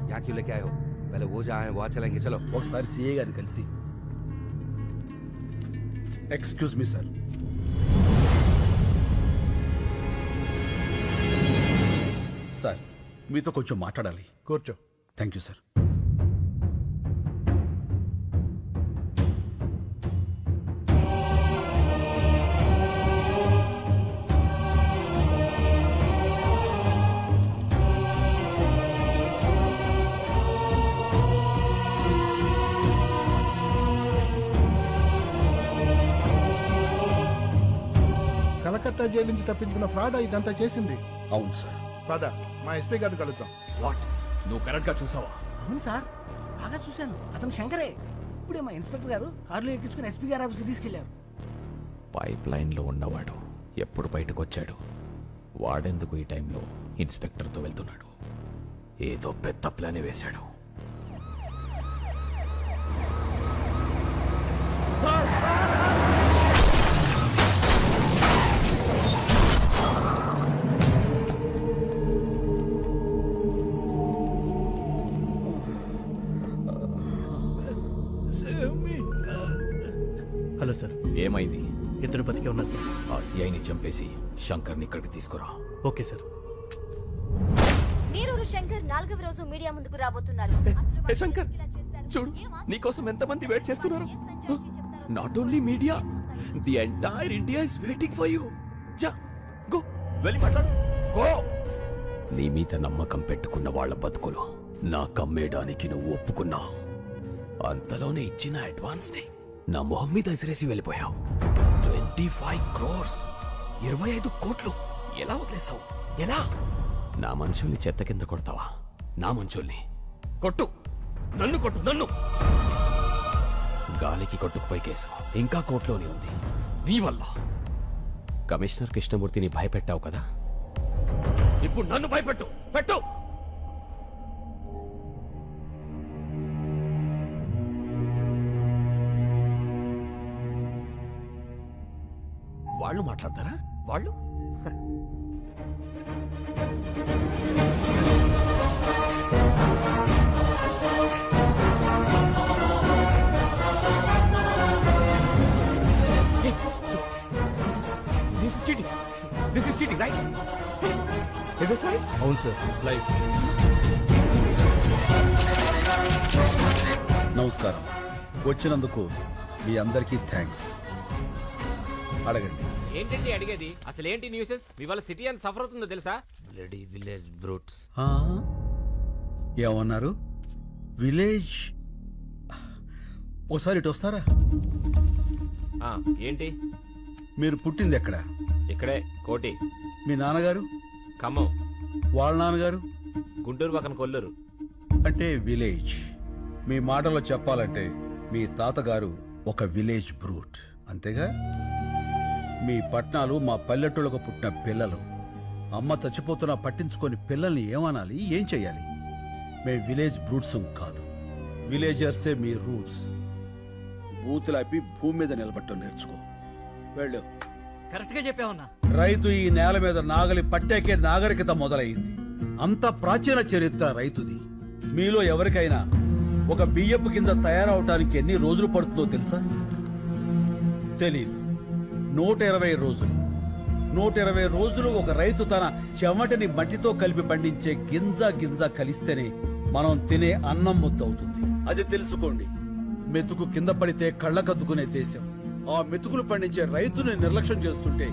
यहाँ क्यों लेके आए हो? पहले वो जहाँ है वहाँ चलेंगे, चलो। ఒకసారి సిఏ గారిని కలిసి. Excuse me sir. సార్ మీతో కొంచెం మాట్లాడాలి. కూర్చో. Thank you sir. Calcutta jail నుంచి తప్పించుకున్న ఫ్రాడ్ ఇదంతా చేసింది. అవును సార్. పద మా ఎస్పీ గారిని కలుద్దాం. వాట్, నువ్వు కరెక్ట్ గా చూసావా? అవును సార్, బాగా చూశాను. అతను శంకరే. ఇప్పుడే మా ఇన్స్పెక్టర్ గారు కారులో ఎక్కించుకుని ఎస్పీ గారి ఆఫీస్కి తీసుకెళ్లారు. పైప్ లైన్ లో ఉన్నవాడు ఎప్పుడు బయటకు వచ్చాడు? వాడెందుకు ఈ టైంలో ఇన్స్పెక్టర్తో వెళ్తున్నాడు? ఏదో పెద్ద ప్లానే వేశాడు. హలో సార్, ఏమైంది? ఇద్దరు బతికే ఉన్నారు సార్. ఆ సిఐని చంపేసి శంకర్ని ఇక్కడికి తీసుకురా. Okay sir. నీరూరు శంకర్ 4వ రోజు మీడియా ముందుకు రాబోతున్నారు. ఏ శంకర్, చూడు నీకోసం ఎంతమంది వెయిట్ చేస్తున్నారు. Not only media, the entire India is waiting for you. జా, గో, వెళ్ళి మాట్లాడు. గో. నీ మీద నమ్మకం పెట్టుకున్న వాళ్ళ బతుకులు నా కమ్మేయడానికి నువ్వు ఒప్పుకున్నావు. అంతలోనే ఇచ్చిన అడ్వాన్స్ ని నా మొహం మీద ఎసిరేసి వెళ్ళిపోయావు. 25 crores, 25 కోట్లు ఎలా వదిలేసావు? ఎలా? నా మనుషుల్ని చెత్త కింద కొడతావా? నా మనుషుల్ని కొట్టు, నన్ను కొట్టు, నన్ను. గాలికి కొట్టుకుపోయి కేసు ఇంకా కోర్టులోనే ఉంది. నీ వల్ల కమిషనర్ కృష్ణమూర్తిని భయపెట్టావు కదా, ఇప్పుడు నన్ను భయపెట్టు. పెట్టు. వాళ్ళు మాట్లాడతారా? వాళ్ళు This is cheating, right? Is this right? అవును సార్, లైవ్. నమస్కారం. వచ్చినందుకు మీ అందరికీ థ్యాంక్స్. అడగండి. ఏంటండి అడిగేది? అసలు ఏంటి న్యూసెన్స్? మీ వాళ్ళ సిటీ అంత సఫర్ అవుతుందో తెలుసా? Bloody village brutes. ఏమన్నారు? విలేజ్? ఓసారి ఇటు వస్తారా? ఏంటి? మీరు పుట్టింది ఎక్కడ? ఇక్కడే, కోటి. మీ నాన్నగారు? ఖమ్మం. వాళ్ళ నాన్నగారు? గుంటూరు పక్కన కొల్లూరు. అంటే విలేజ్. మీ మాటలో చెప్పాలంటే మీ తాతగారు ఒక విలేజ్ బ్రూట్, అంతేగా? మీ పట్నాలు మా పల్లెటూళ్ళకు పుట్టిన పిల్లలు. అమ్మ చచ్చిపోతున్నా పట్టించుకొని పిల్లల్ని ఏమనాలి, ఏం చెయ్యాలి? మేము విలేజ్ బ్రూట్స్ కాదు, విలేజర్సే మీ రూట్స్. బూతులాపి భూమి మీద నిలబట్టం నేర్చుకో. వెళ్ళు. కరెక్ట్ గా చెప్పావన్నా. రైతు ఈ నేల మీద నాగలి పట్టాకే నాగరికత మొదలైంది. అంత ప్రాచీన చరిత్ర రైతుది. మీలో ఎవరికైనా ఒక బియ్యపు కింద తయారవటానికి ఎన్ని రోజులు పడుతుందో తెలుసా? తెలీదు. 120 రోజులు. 120 రోజులు ఒక రైతు తన చెమటని మట్టితో కలిపి పండించే గింజ కలిస్తేనే మనం తినే అన్నం ముద్దవుతుంది. అది తెలుసుకోండి. మెతుకు కింద పడితే కళ్ళకద్దుకునే దేశం. ఆ మెతుకులు పండించే రైతుని నిర్లక్ష్యం చేస్తుంటే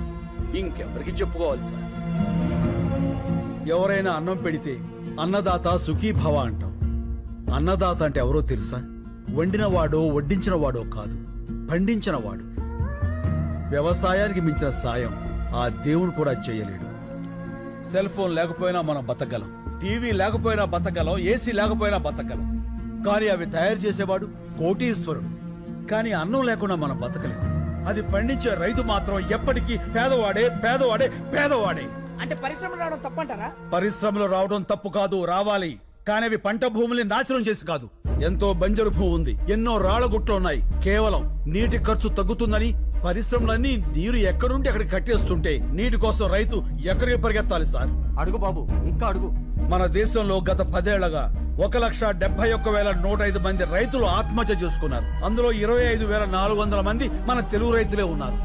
ఇంకెవరికి చెప్పుకోవాలి సార్? ఎవరైనా అన్నం పెడితే అన్నదాత సుఖీభవ అంటాం. అన్నదాత అంటే ఎవరో తెలుసా? వండినవాడో వడ్డించినవాడో కాదు, పండించినవాడు. వ్యవసాయానికి మించిన సాయం ఆ దేవుడు కూడా చేయలేడు. సెల్ ఫోన్ లేకపోయినా మనం బతకగలం, టీవీ లేకపోయినా బతకగలం, ఏసీ లేకపోయినా బతకగలం. కానీ అవి తయారు చేసేవాడు కోటీశ్వరుడు. కానీ అన్నం లేకుండా మనం బతకలేము. అది పండించే రైతు మాత్రం ఎప్పటికీ పేదవాడే పేదవాడే పేదవాడే. అంటే పరిశ్రమలు రావడం తప్పంటారా? పరిశ్రమలు రావడం తప్పు కాదు, రావాలి. కానీ అవి పంట భూముల్ని నాశనం చేసి కాదు. ఎంతో బంజరు భూమి ఉంది, ఎన్నో రాళ్లగుట్లు ఉన్నాయి. కేవలం నీటి ఖర్చు తగ్గుతుందని పరిశ్రమలన్నీ నీరు ఎక్కడుంటే అక్కడికి కట్టేస్తుంటే నీటి కోసం రైతు ఎక్కడికి పరిగెత్తాలి సార్? అడుగు బాబు, ఇంకా అడుగు. మన దేశంలో గత 10 ఏళ్లగా 1,71,105 మంది రైతులు ఆత్మహత్య చేసుకున్నారు. అందులో 25,400 మంది మన తెలుగు రైతులే ఉన్నారు.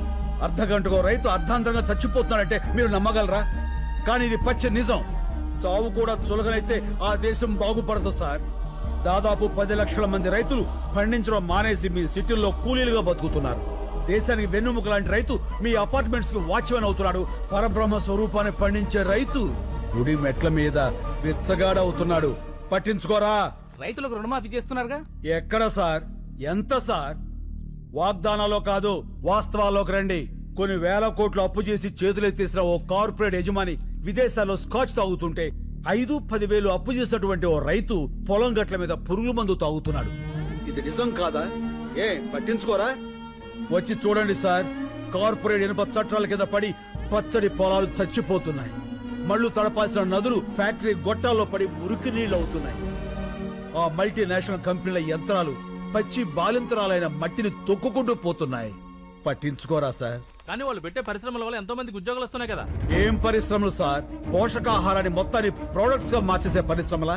అర్ధగంటకో రైతు అర్ధాంతరంగా చచ్చిపోతున్నాడంటే మీరు నమ్మగలరా? కానీ ఇది పచ్చి నిజం. చావు కూడా చులకనైతే ఆ దేశం బాగుపడదు సార్. దాదాపు 10 లక్షల మంది రైతులు పండించడం మానేసి మీ సిటీల్లో కూలీలుగా బతుకుతున్నారు. దేశానికి వెన్నుముక లాంటి రైతు మీ అపార్ట్మెంట్స్ కి వాచ్మెన్ అవుతున్నాడు. పరబ్రహ్మ స్వరూపాన్ని పండించే రైతు గుడి మెట్ల మీద విచ్చగాడవుతున్నాడు. పట్టించుకోరా? రైతులకు రుణమాఫీ చేస్తున్నారుగా. ఎక్కడ సార్? ఎంత సార్? వాగ్దానాల్లో కాదు, వాస్తవాల్లోకి రండి. కొన్ని వేల కోట్లు అప్పు చేసి చేతులెత్తేసిన ఓ కార్పొరేట్ యజమాని విదేశాల్లో స్కాచ్ తాగుతుంటే 5-10 వేలు అప్పు చేసినటువంటి ఓ రైతు పొలం గట్ల మీద పురుగుల మందు తాగుతున్నాడు. ఇది నిజం కాదా? పట్టించుకోరా? వచ్చి చూడండి సార్. కార్పొరేట్ ఇనుప చట్టాల కింద పడి పచ్చడి పొలాలు చచ్చిపోతున్నాయి. మళ్ళు తడపాల్సిన నదులు ఫ్యాక్టరీ గొట్టాల్లో పడి మురికి నీళ్లు అవుతున్నాయి. ఆ మల్టీనేషనల్ కంపెనీల యంత్రాలు పచ్చి బాలింతరాలైన మట్టిని తొక్కుకుంటూ పోతున్నాయి. పట్టించుకోరా సార్? కానీ వాళ్ళు పెట్టే పరిశ్రమల వల్ల ఎంతో మందికి ఉద్యోగాలు వస్తున్నాయి కదా. ఏం పరిశ్రమలు సార్? పోషకాహారాన్ని మొత్తాన్ని ప్రొడక్ట్స్ గా మార్చేసే పరిశ్రమల?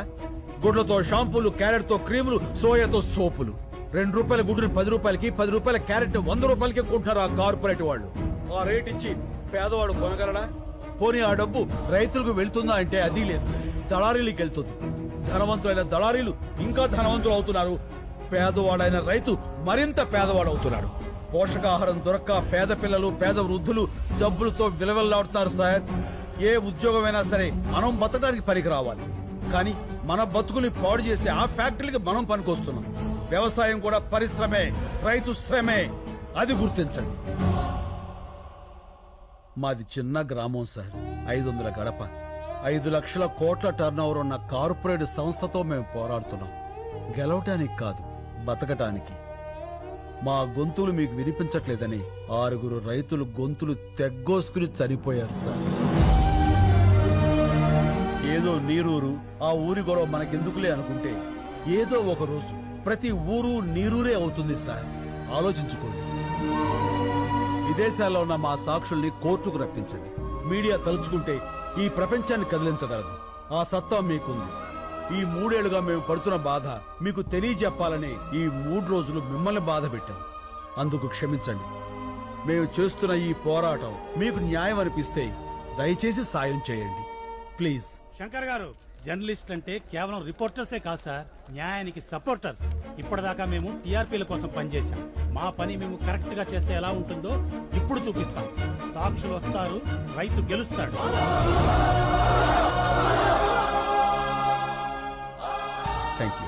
గుడ్లతో షాంపూలు, క్యారెట్ తో క్రీములు, సోయాతో సోపులు. 2 రూపాయల గుడ్డుని 10 రూపాయలకి, 10 రూపాయల క్యారెట్ 100 రూపాయలకి కొంటున్నారు ఆ కార్పొరేట్ వాళ్ళు. ఆ రేట్ ఇచ్చి పేదవాడు కొనగలడా? పోనీ ఆ డబ్బు రైతులకు వెళ్తుందా అంటే అది లేదు, దళారీలకు వెళ్తుంది. ధనవంతులైన దళారీలు ఇంకా ధనవంతులు అవుతున్నారు. పేదవాడైన రైతు మరింత పేదవాడు అవుతున్నాడు. పోషకాహారం దొరక్క పేద పిల్లలు, పేద వృద్ధులు జబ్బులతో విలవెల్లాడుతున్నారు సార్. ఏ ఉద్యోగమైనా సరే మనం బతకడానికి పనికి రావాలి. కానీ మన బతుకుని పాడు చేసే ఆ ఫ్యాక్టరీకి మనం పనికొస్తున్నాం. వ్యవసాయం కూడా పరిశ్రమే, రైతు శ్రమే. అది గుర్తించండి. మాది చిన్న గ్రామం సార్. 500 గడప, 5 లక్షల కోట్ల టర్నోవర్ ఉన్న కార్పొరేట్ సంస్థతో మేము పోరాడుతున్నాం. గెలవటానికి కాదు, బతకటానికి. మా గొంతులు మీకు వినిపించట్లేదని 6 రైతులు గొంతులు తెగ్గోసుకుని చనిపోయారు సార్. ఏదో నీరూరు, ఆ ఊరి గొడవ మనకెందుకులే అనుకుంటే ఏదో ఒక రోజు ప్రతి ఊరు నీరూరే అవుతుంది సార్. ఆలోచించుకోండి. విదేశాల్లో ఉన్న మా సాక్షుల్ని కోర్టుకు రప్పించండి. మీడియా తలుచుకుంటే ఈ ప్రపంచాన్ని కదిలించగలదు. ఆ సత్తా మీకుంది. ఈ 3 ఏళ్లుగా మేము పడుతున్న బాధ మీకు తెలియజెప్పాలని ఈ 3 రోజులు మిమ్మల్ని బాధ పెట్టాం. అందుకు క్షమించండి. మేము చేస్తున్న ఈ పోరాటం మీకు న్యాయం అనిపిస్తే దయచేసి సాయం చేయండి ప్లీజ్. శంకర్ గారు, జర్నలిస్ట్ అంటే కేవలం రిపోర్టర్సే కాదు సార్, న్యాయానికి సపోర్టర్స్. ఇప్పటిదాకా మేము టీఆర్పీల కోసం పనిచేశాం. మా పని మేము కరెక్ట్ గా చేస్తే ఎలా ఉంటుందో ఇప్పుడు చూపిస్తాం. సాక్షులు వస్తారు, రైతు గెలుస్తాడు. Thank you.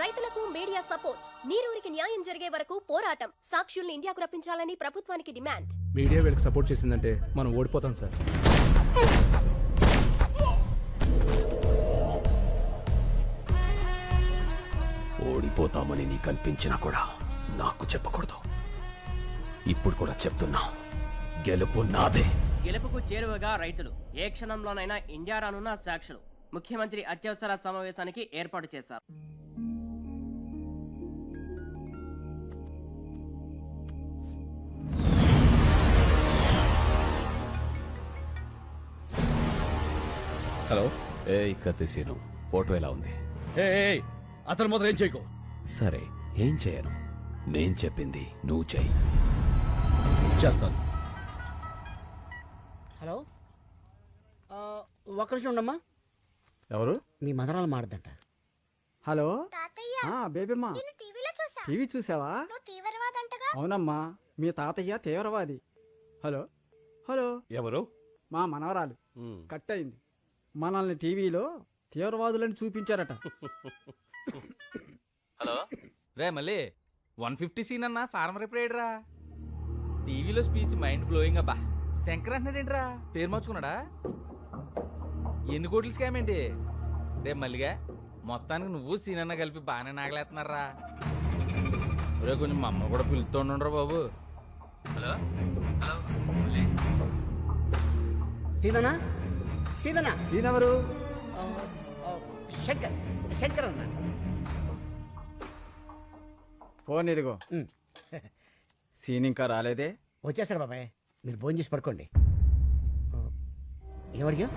రైతులకు మీడియా సపోర్ట్. నీరూరికి న్యాయం జరిగే వరకు పోరాటం. సాక్షుల్ని ఇండియాకు రప్పించాలని ప్రభుత్వానికి డిమాండ్. మీడియా వీళ్ళకి సపోర్ట్ చేసిందంటే మనం ఓడిపోతాం సార్. ఓడిపోతామని నీకు అనిపించినా కూడా నాకు చెప్పకూడదు. ఇప్పుడు కూడా చెప్తున్నా, గెలుపు నాదే. గెలుపుకు చేరువగా రైతులు ఏ క్షణంలోనైనా ఇండియా రానున్న సాక్షులు ముఖ్యమంత్రి అత్యవసర సమావేశానికి ఏర్పాటు చేశారు. హలో. కత్తిసీను, ఫోటో ఎలా ఉంది? అతను మాత్రం ఏం చేయకు. సరే, ఏం చేయను. నేను చెప్పింది నువ్వు చెయ్యి. చేస్తాను. హలో, ఒక్క నిమిషం ఉండమ్మా. ఎవరు? మీ మదరాలు మాడదంట. హలో బేబమ్మా, టీవీ చూసావా? అవునమ్మా, మీ తాతయ్య తీవ్రవాది. హలో హలో, ఎవరు? మా మనవరాలు కట్ అయింది. మనల్ని టీవీలో తీవ్రవాదులని చూపించారట. హలో రే, మళ్ళీ 150 సీన్ అన్న ఫార్మర్ ఎప్పుడేడ్రా? టీవీలో స్పీచ్ మైండ్ బ్లోయింగ్ అబ్బా. శంకర్ అంటున్నాడేంట్రా? పేరు మార్చుకున్నాడా? ఎన్ని కోట్లు స్కామ్ ఏంటి రే మల్లిగా? మొత్తానికి నువ్వు సీన్ అన్న కలిపి బాగానే నాగలేస్తున్నారా? రే, కొంచెం మా అమ్మ కూడా పిలుస్తుండ్రా బాబు. హలో హలో, మళ్ళీ సీననా? సీననా? సీనెవరు? శంకర్. శంకర్ అన్న. ఫోన్ ఇదిగో. సీన్ ఇంకా రాలేదే? వచ్చేసాడు బాబాయ్, మీరు భోజనం చేసి పడుకోండి. ఏమడిగా